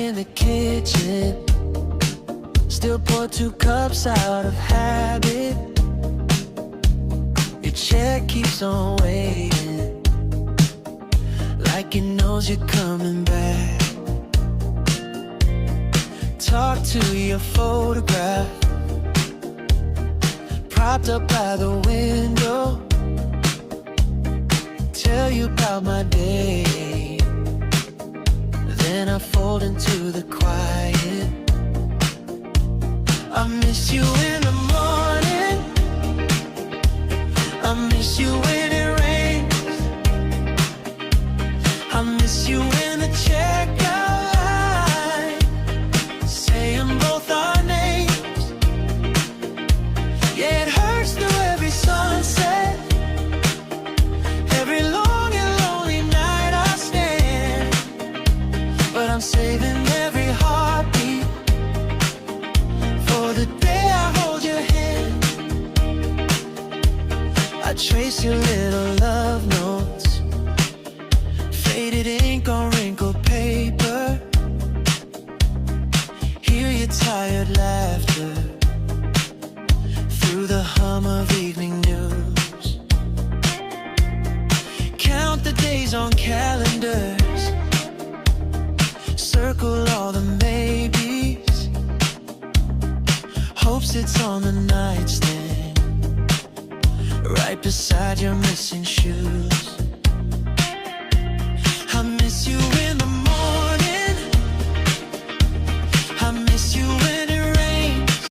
in the kitchen, still pour 2 cups out of habit. Your check keeps on waiting, like it knows you're coming back. Talk to your photograph, propped up by the window. Tell you about my day, then I fold into the quiet. I miss you in the morning, I miss you when it rains, I miss you in the checkout line, saying both our names. Yeah, it hurts through every sunset, every long and lonely night I stand, but I'm saving every heartbeat for the day I hold your hand. I trace your little love notes, faded ink on wrinkled paper. Hear your tired laughter through the hum of evening news. Count the days on calendars, circle all the maybes. Hopes it's on the nightstand, right beside your missing shoes.